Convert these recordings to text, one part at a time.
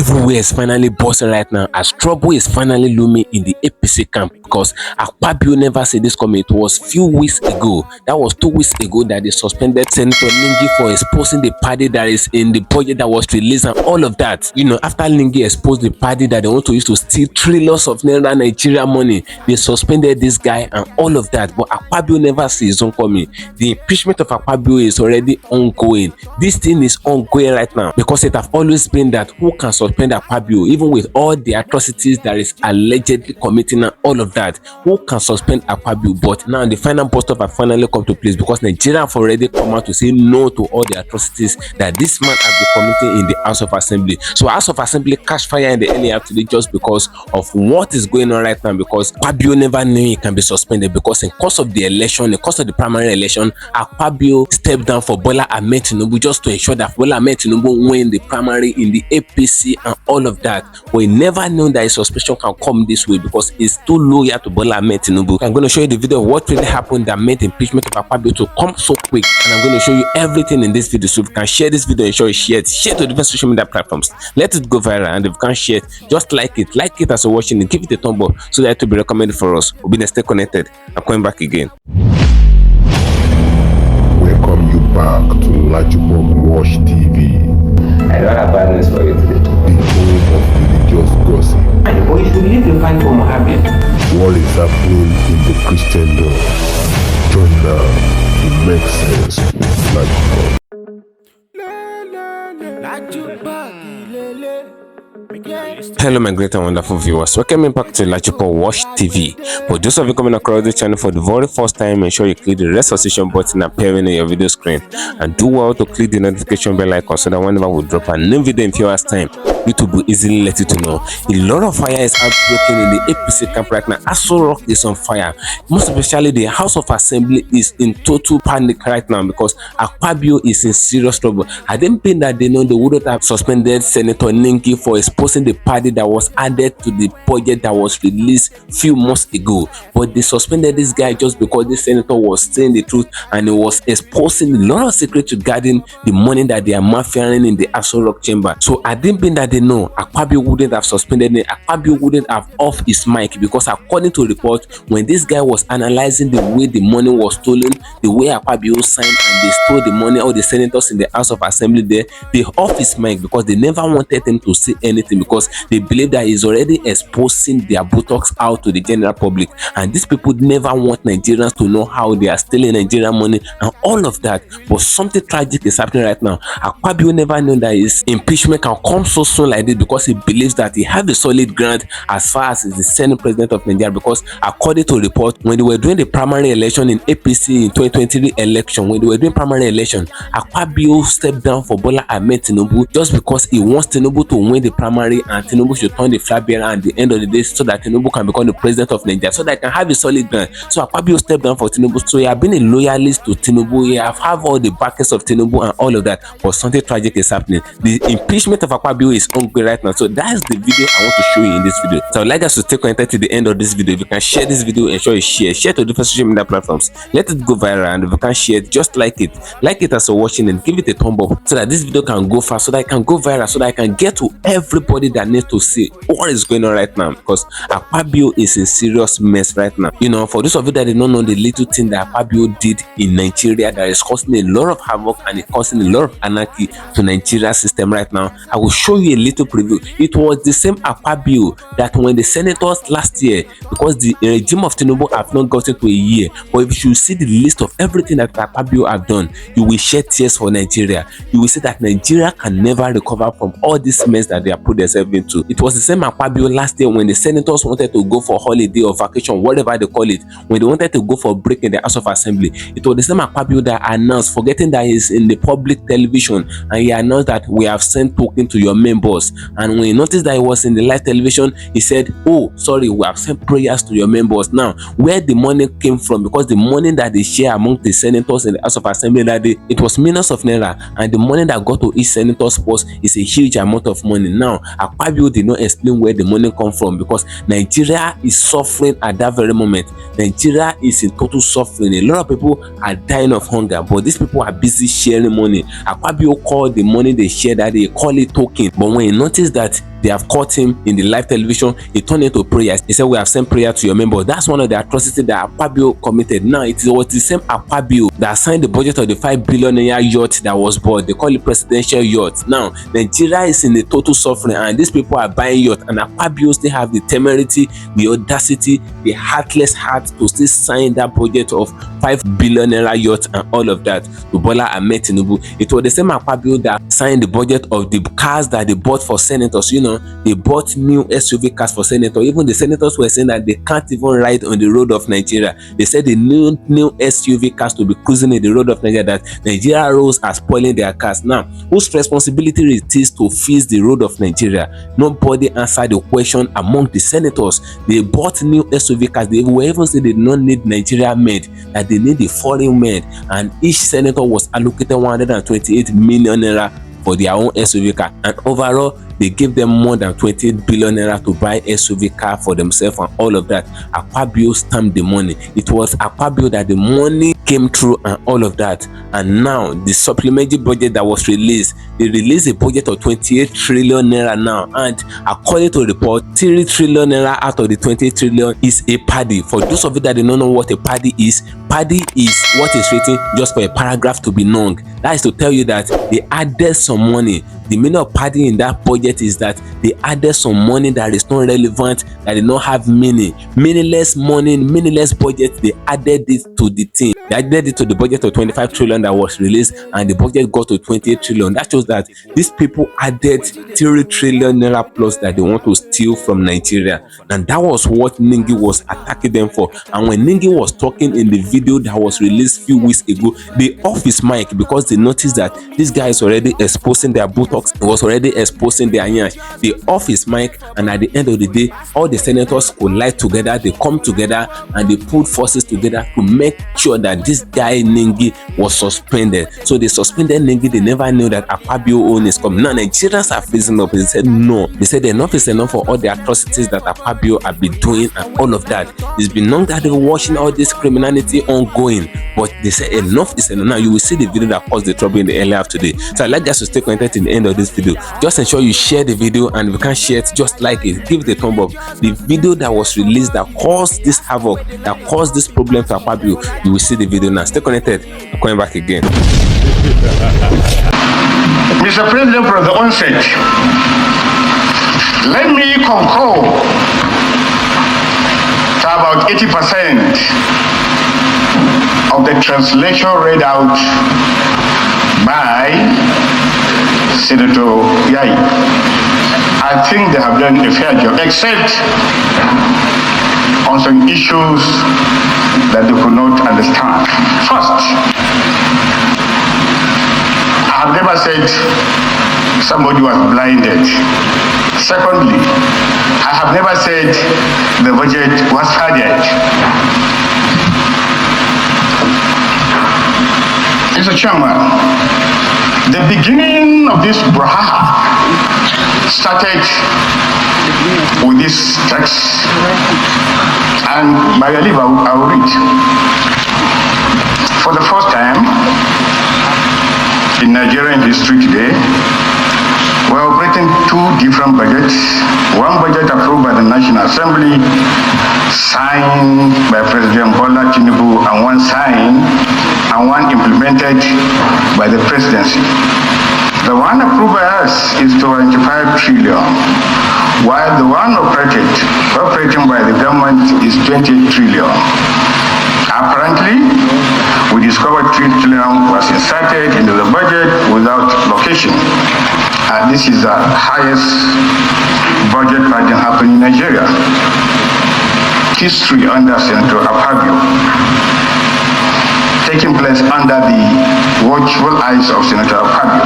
everywhere is finally bursting right now as trouble is finally looming in the APC camp because Akpabio never said this coming. It was few weeks ago. That was 2 weeks ago that they suspended Senator Ningi for exposing the PADDY that is in the budget that was released and all of that. You know, after Ningi exposed the PADDY that they want to use to steal trillions of naira Nigeria money, they suspended this guy and all of that. But Akpabio never said his own coming. The impeachment of Akpabio is already ongoing. This thing is ongoing right now because it have always been that who can suspend Akpabio even with all the atrocities that is allegedly committing and all of that. Who can suspend Akpabio? But now the final bust off have finally come to place because Nigeria have already come out to say no to all the atrocities that this man has been committing in the House of Assembly. So House of Assembly catch fire in the early today just because of what is going on right now, because Akpabio never knew he can be suspended because in course of the election, in course of the primary election, Akpabio stepped down for Bola Ahmed Tinubu just to ensure that Bola Ahmed Tinubu win the primary in the APC and all of that. But he never knew that his suspicion can come this way because he's too loyal to Bola Ahmed Tinubu. I'm going to show you the video of what really happened that made the impeachment of Akpabio to come so quick, and I'm going to show you everything in this video. So if you can share this video and share to different social media platforms, let it go viral. And if you can share it, just like it as you're watching it, give it a thumb up so that it will be recommended for us. We'll be stay connected. I'm coming back again. Welcome you back to LAJUPOG Watch TV. I don't have bad news for you today. The home of religious gossip. But you should believe you find for Mohammed. What is happening in the Christendom? Join now to make sense with LAJUPOG. Hello my great and wonderful viewers, welcome back to LAJUPOG Watch TV. For those of you coming across the channel for the very first time, ensure you click the red subscription button appearing on your video screen and do well to click the notification bell icon so that whenever we drop a new video in few hours time, YouTube will easily let you to know. A lot of fire is outbreaking in the APC camp right now. Aso Rock is on fire. Most especially the House of Assembly is in total panic right now because Akpabio is in serious trouble. Had they been that they know, they wouldn't have suspended Senator Ningi for exposing the PADDY that was added to the budget that was released few months ago. But they suspended this guy just because the senator was saying the truth and he was exposing a lot of secrets regarding the money that they are mafiaing in the Aso Rock chamber. So had they been that they know, Akpabio wouldn't have suspended him. Akpabio wouldn't have off his mic because according to report, when this guy was analyzing the way the money was stolen, the way Akpabio signed and they stole the money, all the senators in the House of Assembly there, they off his mic because they never wanted him to say anything because they believe that he's already exposing their buttocks out to the general public, and these people never want Nigerians to know how they are stealing Nigerian money and all of that. But something tragic is happening right now. Akpabio never knew that his impeachment can come so soon like this because he believes that he has a solid ground as far as the Senate president of Nigeria, because according to report, when they were doing the primary election in APC in 2023 election, when they were doing primary election, Akpabio stepped down for Bola Ahmed Tinubu just because he wants Tinubu to win the primary and Tinubu should turn the flag bearer at the end of the day so that Tinubu can become the president of Nigeria, so that he can have a solid ground. So Akpabio stepped down for Tinubu. So he has been a loyalist to Tinubu. He have all the backers of Tinubu and all of that. But something tragic is happening. The impeachment of Akpabio is ongoing right now. So that's the video I want to show you in this video. So I'd like us to stay connected to the end of this video. If you can share this video, ensure you share to different social media platforms. Let it go viral, and if you can share it, just like it as you're watching and give it a thumb up so that this video can go fast, so that it can go viral, so that I can get to everybody that needs to see what is going on right now, because Akpabio is in serious mess right now. You know, for those of you that did not know the little thing that Akpabio did in Nigeria that is causing a lot of havoc and it's causing a lot of anarchy to Nigeria system right now, I will show you a little preview. It was the same Akpabio that when the senators last year, because the regime of Tinubu have not gotten to a year, but if you see the list of everything that Akpabio have done, you will shed tears for Nigeria. You will see that Nigeria can never recover from all this mess that they have put themselves into. It was the same Akpabio last year when the senators wanted to go for holiday or vacation, whatever they call it, when they wanted to go for a break in the House of Assembly. It was the same Akpabio that announced, forgetting that he's in the public television, and he announced that we have sent token to your members. And when he noticed that he was in the live television, he said, oh, sorry, we have sent prayers to your members. Now, where the money came from, because the money that they share among the senators in the House of Assembly that day, it was millions of naira, and the money that got to each senator's purse is a huge amount of money. Now, Akpabio did not explain where the money come from because Nigeria is suffering at that very moment. Nigeria is in total suffering. A lot of people are dying of hunger, but these people are busy sharing money. Akpabio called the money they share that they call it token, but when he noticed that they have caught him in the live television, he turned into prayers. He said, we have sent prayer to your member. That's one of the atrocities that Akpabio committed. Now, it was the same Akpabio that signed the budget of the 5 billion yacht that was bought. They call it presidential yacht. Now, Nigeria is in the total suffering, and these people are buying yacht, and Akpabio still have the temerity, the audacity, the heartless heart to still sign that budget of 5 billion yacht and all of that to Bola Ahmed TINUBU. It was the same Akpabio that signed the budget of the cars that they bought for senators. You know, they bought new SUV cars for senators. Even the senators were saying that they can't even ride on the road of Nigeria. They said the new SUV cars to be cruising in the road of Nigeria, that Nigeria roads are spoiling their cars. Now, whose responsibility it is to fix the road of Nigeria? Nobody answered the question among the senators. They bought new SUV cars. They were even saying they did not need Nigeria made, that they need the foreign made, and each senator was allocated 128 million naira for their own SUV car, and overall they gave them more than 28 billion naira to buy SUV car for themselves and all of that. Akpabio stamped the money. It was Akpabio that the money came through and all of that. And now the supplementary budget that was released, they released a budget of 28 trillion naira now, and according to the report, 3 trillion naira out of the 28 trillion is a PADDY. For those of you that don't know what a PADDY is what is written just for a paragraph to be known. That is to tell you that they added some money. The meaning of PADDY in that budget is that they added some money that is not relevant, that did not have meaning, meaningless money, meaningless budget. They added it to the thing. They added it to the budget of 25 trillion that was released, and the budget got to 28 trillion. That shows that these people added 3 trillion naira plus that they want to steal from Nigeria, and that was what Ningi was attacking them for. And when Ningi was talking in the video that was released a few weeks ago, they off his mic because they noticed that this guy is already exposing their botox. He was already exposing their yansh. They off his mic, and at the end of the day, all the senators collide together. They come together and they put forces together to make sure that this guy Ningi was suspended. So they suspended Ningi. They never knew that Akpabio own is coming. Now Nigerians are freezing up. They said no. They said enough is enough for all the atrocities that Akpabio have been doing and all of that. It's been long that they were watching all this criminality ongoing, but they said enough is enough. Now you will see the video that caused the trouble in the early half today. So I'd like guys to stay connected till the end of this video. Just ensure you share the video, and if you can't share it, just like it, give it a thumb up. The video that was released that caused this havoc, that caused this problem for Akpabio, you will see the video now. Stay connected. I'm coming back again. Mr. President, from the onset, let me concur to about 80% of the translation read out by Senator Yai. I think they have done a fair job, except on some issues that they could not understand. First, I have never said somebody was blinded. Secondly, I have never said the budget was funded. Mr. Chairman, the beginning of this brouhaha started with this text, and by your leave, I will read. For the first time in Nigerian history today, we're operating two different budgets. One budget approved by the National Assembly, signed by President Bola TINUBU, and one signed and one implemented by the presidency. The one approved by us is 25 trillion, while the one operating by the government is 20 trillion. Apparently, we discovered 3 trillion was inserted into the budget without location. And this is the highest budget pattern happening in Nigeria. History under Senator Akpabio, taking place under the watchful eyes of Senator Akpabio.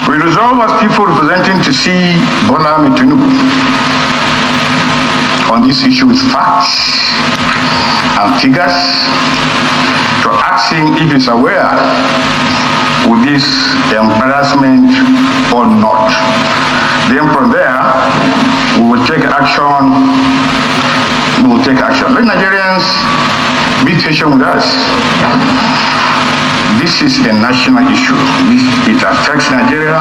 We resolve as people representing to see Bola Ahmed TINUBU on this issue with facts and figures, to ask him if he's aware with this embarrassment or not. Then from there, we will take action. Let Nigerians be patient with us. this is a national issue. It affects Nigeria,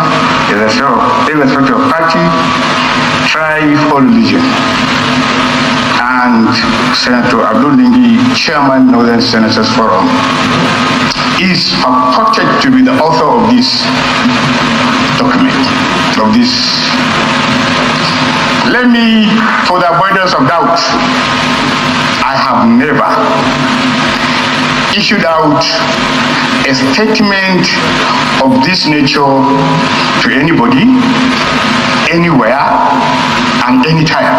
irrespective of party, tribe, or religion. And Senator Ningi, Chairman, Northern Senators Forum, is purported to be the author of this document, of this. Let me, for the avoidance of doubt, I have never issued out a statement of this nature to anybody, anywhere, and anytime.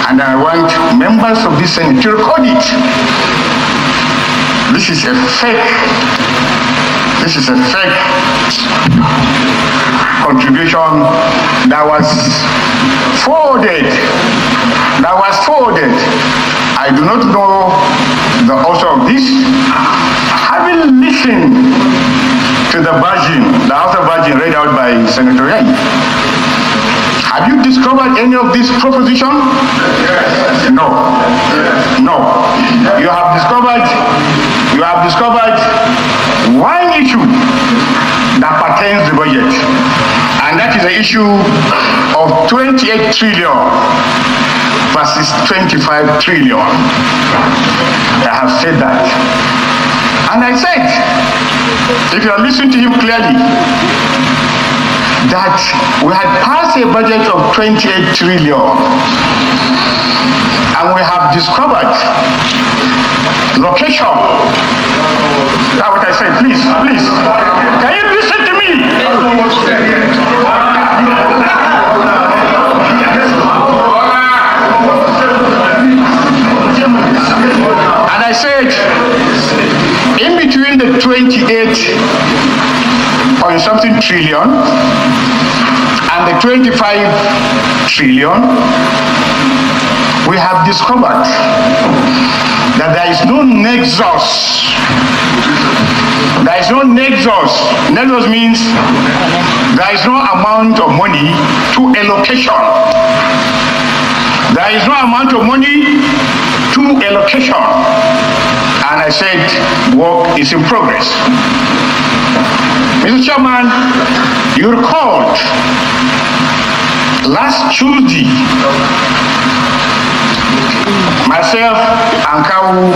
And I want members of this Senate to record it. This is a fake contribution that was forwarded. I do not know the author of this. Having listened to the author version read out by Senator Ningi, have you discovered any of this proposition? No. You have discovered one issue that pertains to the budget, and that is the issue of 28 trillion versus 25 trillion. I have said that. And I said, if you are listening to him clearly, that we had passed a budget of 28 trillion, and we have discovered location. That's what I said. Please. Can you listen to me? And I said, in between the 28 point something trillion and the 25 trillion, we have discovered that there is no nexus. Nexus means there is no amount of money to a location. There is no amount of money to a location. And I said, work is in progress. Mr. Chairman, you recalled last Tuesday, myself and Kawu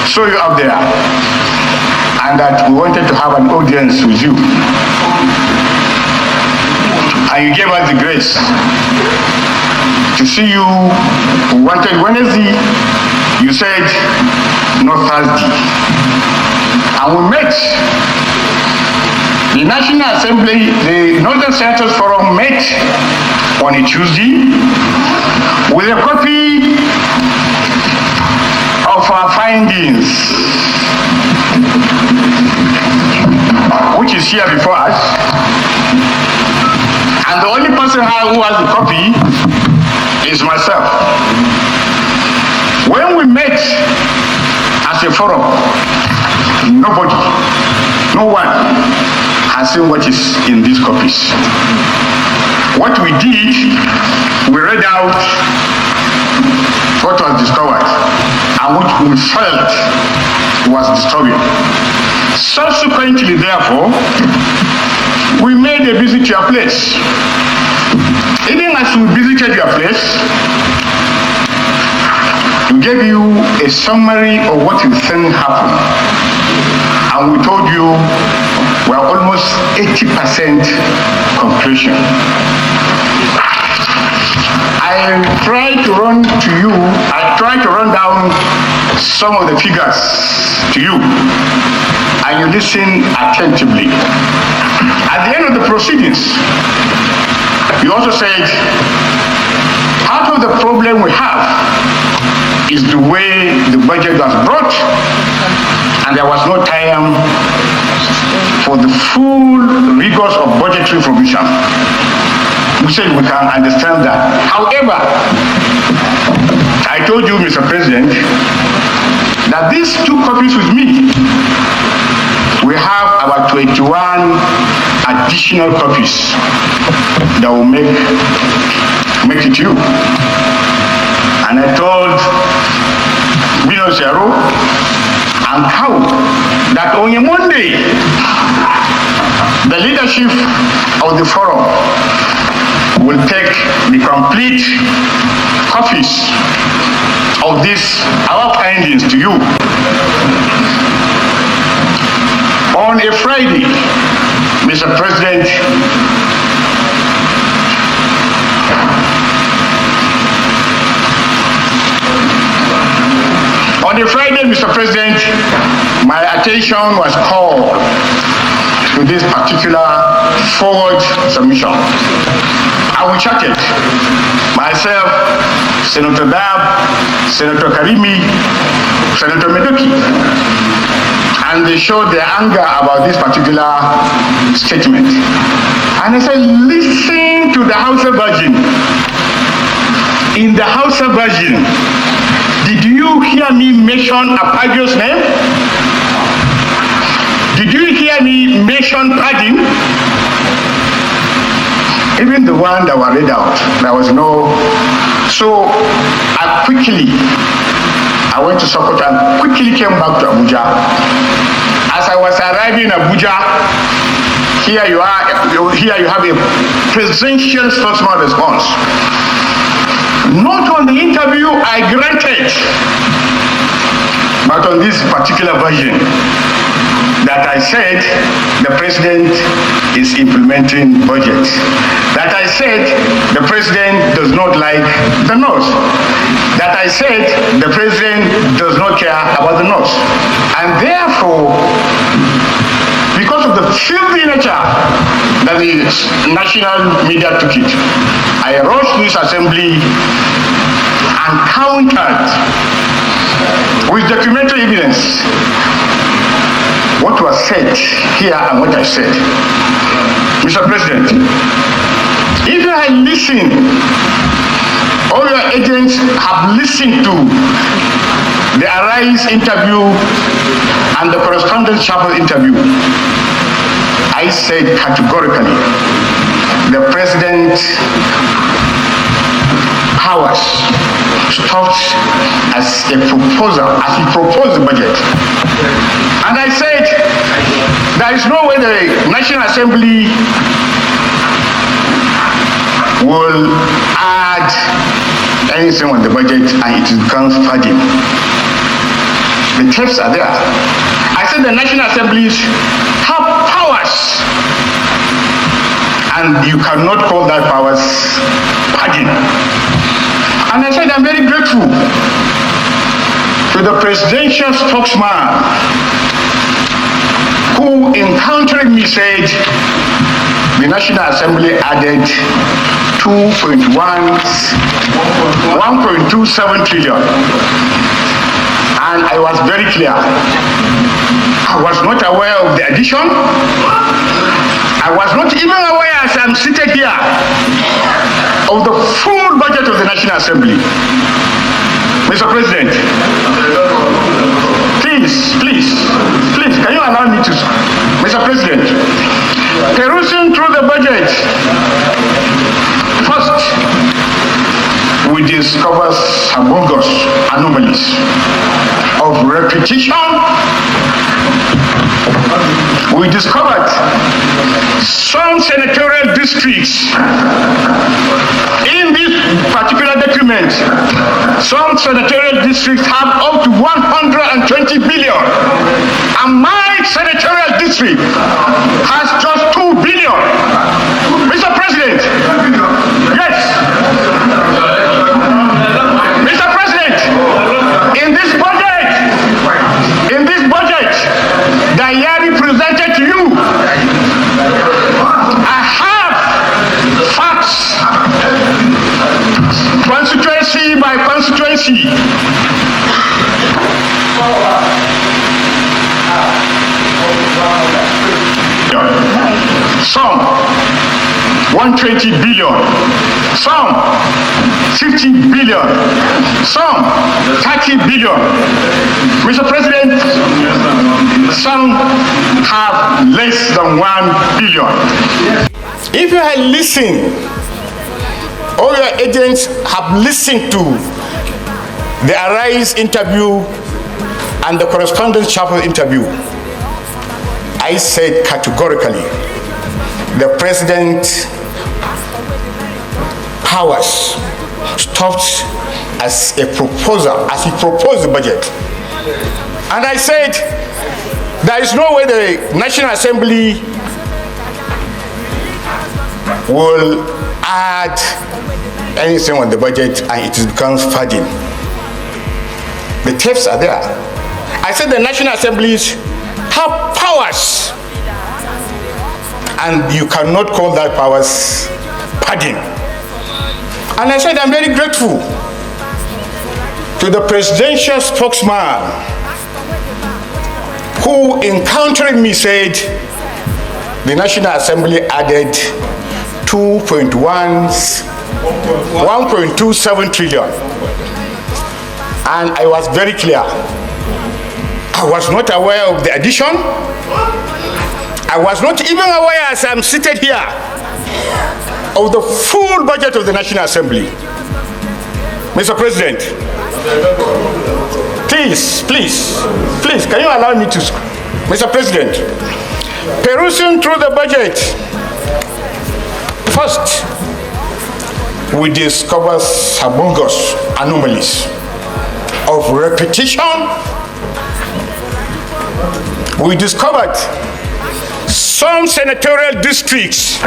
saw you up there, and that we wanted to have an audience with you. And you gave us the grace to see you. We wanted Wednesday, you said no Thursday. And we met. The National Assembly, the Northern Senators Forum met on a Tuesday with a copy of our findings, which is here before us. And the only person who has the copy is myself. When we met as a forum, no one has seen what is in these copies. What we did, we read out what was discovered and which we felt was disturbing. Subsequently, therefore, we made a visit to your place. Even as we visited your place, we gave you a summary of what you think happened. And we told you we are almost 80% completion. I tried to run down some of the figures to you, and you listen attentively. At the end of the proceedings, you also said, part of the problem we have is the way the budget was brought, and there was no time for the full rigors of budgetary provision. We said we can understand that. However, I told you, Mr. President, that these two copies with me, we have about 21 additional copies that will make it to you. And I told Zero and count that on a Monday, the leadership of the forum will take the complete copies of our findings to you. On a Friday, Mr. President, my attention was called to this particular forward submission. I will check it. Myself, Senator Dab, Senator Karimi, Senator Medoki, and they showed their anger about this particular statement. And I said, listen to the Hausa version. In the Hausa version, did you hear me mention Akpabio's name? Did you hear me mention PADDY? Even the one that was read out, there was no. So I went to Sokoto and quickly came back to Abuja. As I was arriving in Abuja, here you have a presidential spokesman response. Not on the interview I granted, but on this particular version that I said the president is implementing budget. That I said the president does not like the North. That I said the president does not care about the North. And therefore, because of the filthy nature that the national media took it, I rushed this assembly and countered with documentary evidence what was said here and what I said. Mr. President, if you had listened, all your agents have listened to the Arise interview and the correspondence chapel interview, I said categorically, the president's powers stopped as a proposal, as he proposed the budget. And I said, there is no way the National Assembly will add anything on the budget and it becomes PADDY. The tapes are there. I said the National Assemblies have powers, and you cannot call that powers PADDY. And I said I'm very grateful to the presidential spokesman who, encountering me, said the National Assembly added 1.27 trillion. And I was very clear. I was not aware of the addition. I was not even aware, as I'm seated here, of the full budget of the National Assembly. Mr. President, please, can you allow me to, Mr. President, perusing through the budget, first, we discover some bogus anomalies of repetition. We discovered some senatorial districts in this particular document. Some senatorial districts have up to 120 billion. And my senatorial district has just 2 billion. Mr. President, yes. Mr. President, in this budget, that Yari presented to you, I have facts, constituency by constituency. Some 120 billion, some 50 billion, some 30 billion. Mr. President, some have less than 1 billion. If you had listened, all your agents have listened to the Arise interview and the correspondence chapel interview, I said categorically, the president's powers stopped as a proposer, as he proposed the budget. And I said, there is no way the National Assembly will add anything on the budget and it becomes padding. The tapes are there. I said the National Assemblies have powers, and you cannot call that powers padding. And I said I'm very grateful to the presidential spokesman who, encountering me, said the National Assembly added 1.27 trillion. And I was very clear. I was not aware of the addition. I was not even aware, as I'm seated here, of the full budget of the National Assembly. Mr. President, please, can you allow me to, Mr. President, perusing through the budget, first, we discover humongous anomalies of repetition. We discovered some senatorial districts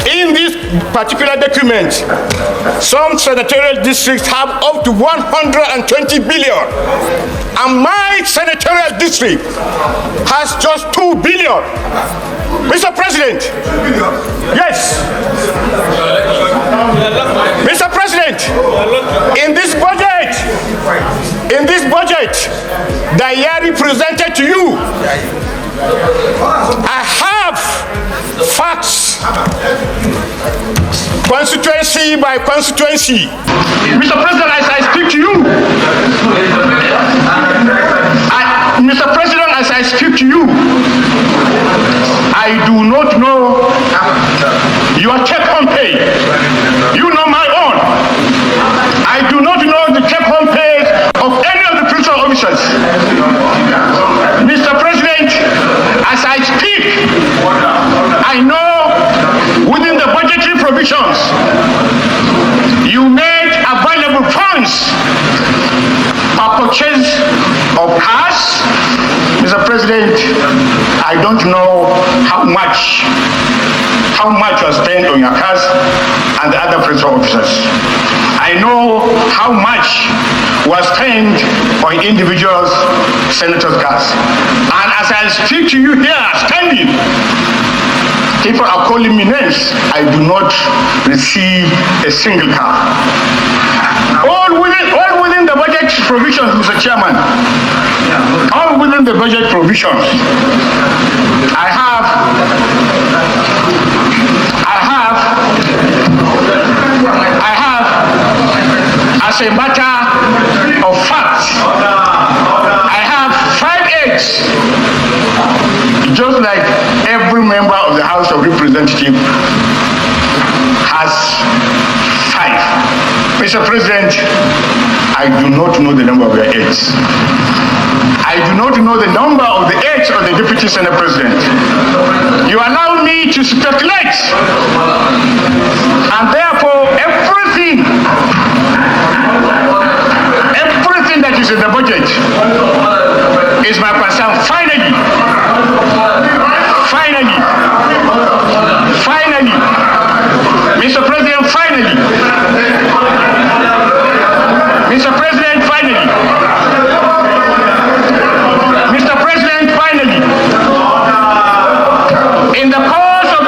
in this particular document. Some senatorial districts have up to 120 billion, and my senatorial district has just 2 billion. Mr. President, yes. Mr. President, in this budget that Yari presented to you, I have facts, constituency by constituency. Mr. President, as I speak to you, Mr. President, as I speak to you, I do not know your take-home pay. You know my own. I do not know the take-home pay of any of the principal officers. Mr. President, as I speak, I know within the budgetary provisions, you made available funds for purchase of cars. Mr. President, I don't know how much was spent on your cars and the other principal officers. I know how much was spent on individuals, senators' cars. And as I speak to you here, standing, people are calling me names. I do not receive a single car. All within the budget provisions, Mr. Chairman. All within the budget provisions. I have as a matter of fact, I have 5 eggs, just like every member of the House of Representatives has 5. Mr. President, I do not know the number of your eggs. I do not know the number of the eggs of the Deputy Senate President. You allow me to speculate, and therefore everything that is in the budget is my concern. Finally, Mr. President, finally, Mr. President, finally, Mr. President, finally, in the course of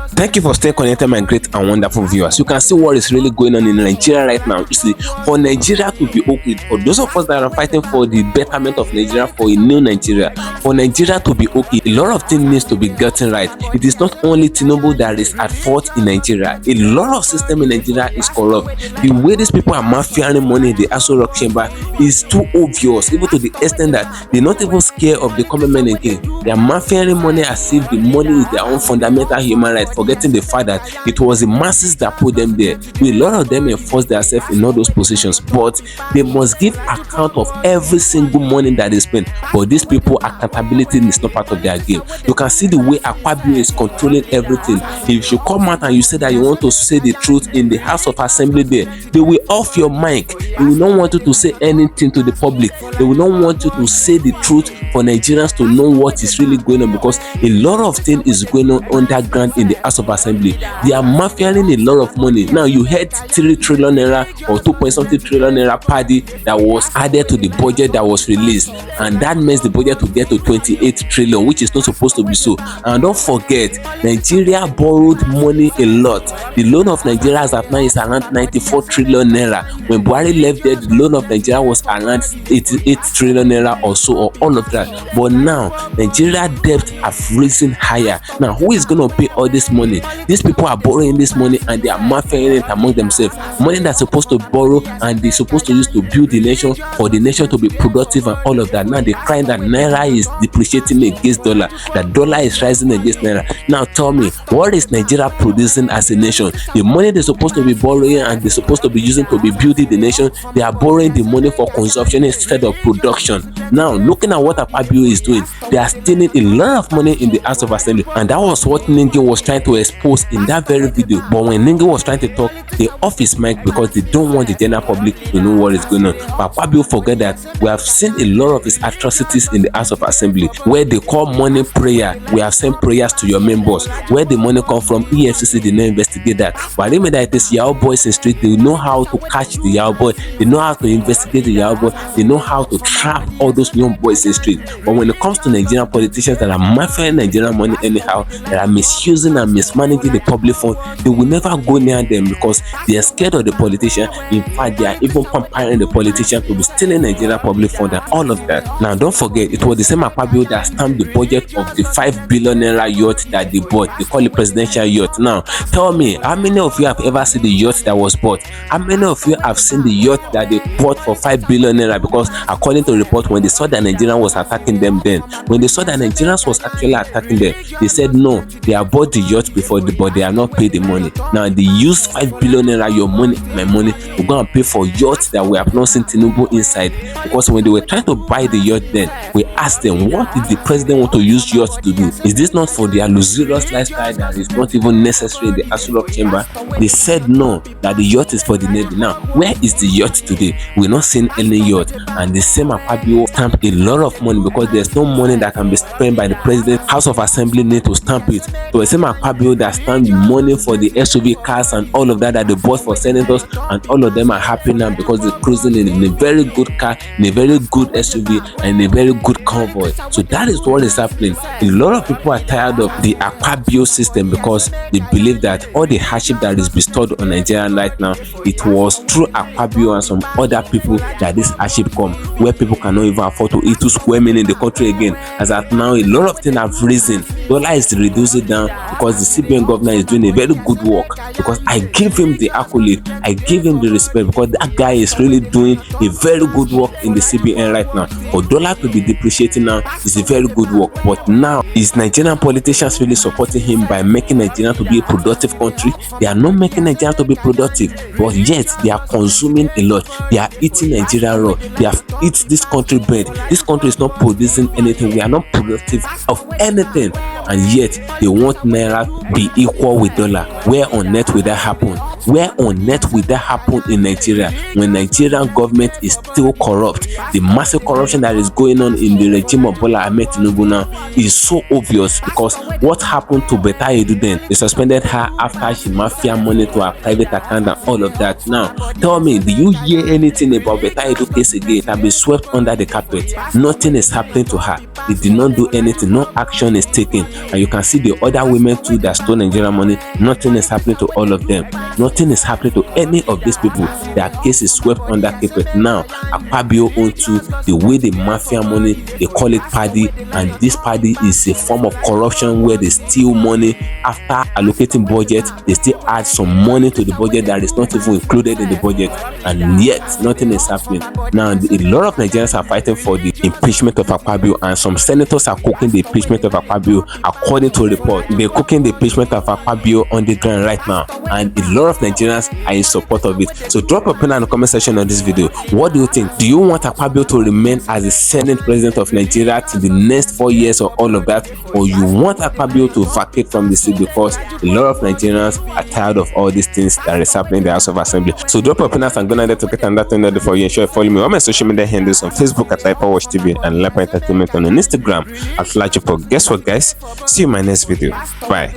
Thank you for staying connected, my great and wonderful viewers. You can see what is really going on in Nigeria right now. You see, for Nigeria to be okay, for those of us that are fighting for the betterment of Nigeria, for a new Nigeria, for Nigeria to be okay, a lot of things needs to be gotten right. It is not only TINUBU that is at fault in Nigeria. A lot of system in Nigeria is corrupt. The way these people are mafiaing money in the Aso Rock chamber is too obvious, even to the extent that they're not even scared of the government again. They are mafiaing money as if the money is their own fundamental human right, forgetting the fact that it was the masses that put them there. A lot of them enforce themselves in all those positions, but they must give account of every single money that they spend. But these people, accountability is not part of their game. You can see the way Akpabio is controlling everything. If you come out and you say that you want to say the truth in the House of Assembly there, they will off your mic. They will not want you to say anything to the public. They will not want you to say the truth for Nigerians to know what is really going on, because a lot of things is going on underground in the House of Assembly. They are mafiaing a lot of money. Now you heard 3 trillion naira or 2.something trillion naira PADDY that was added to the budget that was released, and that makes the budget to get to 28 trillion, which is not supposed to be so. And don't forget, Nigeria borrowed money a lot. The loan of Nigeria as of now is around 94 trillion naira. When Buhari left there, the loan of Nigeria was around 88 trillion naira or so, or all of that. But now Nigeria debt have risen higher. Now who is going to pay all this money? These people are borrowing this money and they are mafiaing it among themselves. Money that's supposed to borrow and they're supposed to use to build the nation, for the nation to be productive and all of that. Now they crying that naira is depreciating against dollar, that dollar is rising against naira. Now tell me, what is Nigeria producing as a nation? The money they're supposed to be borrowing and they're supposed to be using to be building the nation, they are borrowing the money for consumption instead of production. Now looking at what Akpabio is doing, they are stealing a lot of money in the House of Assembly, and that was what Ningi was trying to expose in that very video. But when Ningi was trying to talk, they off his mic because they don't want the general public to know what is going on. But Akpabio forget that we have seen a lot of his atrocities in the House of Assembly, where they call money prayer. We have sent prayers to your members. Where the money come from, EFCC did not investigate that. But I remember that it is Yahoo boys in street. They know how to catch the Yahoo boy. They know how to investigate the Yahoo boy. They know how to trap all those young boys in street. But when it comes to Nigerian politicians that are mafiaing Nigerian money anyhow, that are misusing and mismanaging the public fund, they will never go near them because they are scared of the politician. In fact, they are even comparing the politician to be stealing Nigerian public fund and all of that. Now don't forget, it was the same Akpabio that stamped the budget of the 5 billion naira yacht that they bought. They call it presidential yacht. Now tell me, how many of you have ever seen the yacht that was bought? How many of you have seen the yacht that they bought for 5 billion naira? Because according to the report, when they saw that Nigeria was attacking them, then when they saw that Nigerians was actually attacking them, they said no, they have bought the yacht before, but they are not paid the money. Now they used 5 billion naira, your money, my money, to go and pay for yachts that we have not seen TINUBU inside. Because when they were trying to buy the yacht, then we asked them, what did the president want to use yacht to do? Is this not for their luxurious lifestyle that is not even necessary in the Aso Rock chamber? They said no, that the yacht is for the Navy. Now where is the yacht today? We're not seeing any yacht. And the same Akpabio stamped a lot of money, because there's no money that can be spent by the president. House of Assembly need to stamp it. So the same Akpabio that stamped money for the SUV cars and all of that they bought for senators, and all of them are happy now because they're cruising in a very good car, in a very good SUV, and in a very good convoy. So that is what is happening. A lot of people are tired of the Akpabio system because they believe that all the hardship that is bestowed on Nigeria right now, it was through Akpabio and some other people that this hardship come, where people cannot even afford to eat 2 square meal in the country again. As at now, a lot of things have risen. Dollar is reducing down because the CBN governor is doing a very good work, because I give him the accolade, I give him the respect, because that guy is really doing a very good work in the CBN right now. For dollar to be depreciating now is a very good work. But now, is Nigerian politicians really supporting him by making Nigeria to be a productive country? They are not making Nigeria to be productive, but yet they are consuming a lot. They are eating Nigeria raw. They have eaten this country bread. This country is not producing anything. We are not productive of anything, and yet they want naira to be equal with dollar. Where on earth will that happen? Where on earth will that happen in Nigeria when Nigerian government is still corrupt? The massive corruption that is going on in the regime of Bola Ahmed Tinubu now is so obvious, because what happened to Beta Edu then? They suspended her after she mafia money to her private account and all of that. Now, tell me, do you hear anything about Beta Edu case again? It has been swept under the carpet. Nothing is happening to her. They did not do anything. No action is taken. And you can see the other women too that stole Nigerian money. Nothing is happening to all of them. Nothing is happening to any of these people. Their case is swept under carpet. Now, Akpabio onto the way they mafia money, they call it PADDY, and this PADDY is a form of corruption where they steal money after allocating budget. They still add some money to the budget that is not even included in the budget, and yet nothing is happening. Now, a lot of Nigerians are fighting for the impeachment of Akpabio, and some senators are cooking the impeachment of Akpabio. According to a report, they're cooking the impeachment of Akpabio on the ground right now, and a lot of Nigerians are in support of it. So drop a opinion in the comment section on this video. What do you think? Do you want Akpabio to remain as the Senate president of Nigeria till the next 4 years or all of that, or you want Akpabio to vacate from the seat, because a lot of Nigerians are tired of all these things that is happening in the House of Assembly? So drop your opinions and go ahead to get on that thing for you. Ensure you follow me on my social media handles on Facebook at LAJUPOG TV and Lapa Entertainment on Instagram at LAJUPOG. Guess what, guys? See you in my next video. Bye.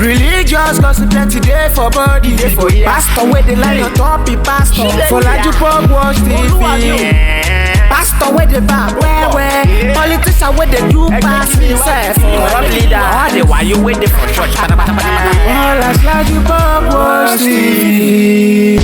Religious gossip plenty day for body. Pastor where the line on top be pastor for LAJUPOG Watch TV. Pastor where the back where politician where they do pass himself. Corrupt leader, all the while you waiting for church. All as LAJUPOG Watch TV.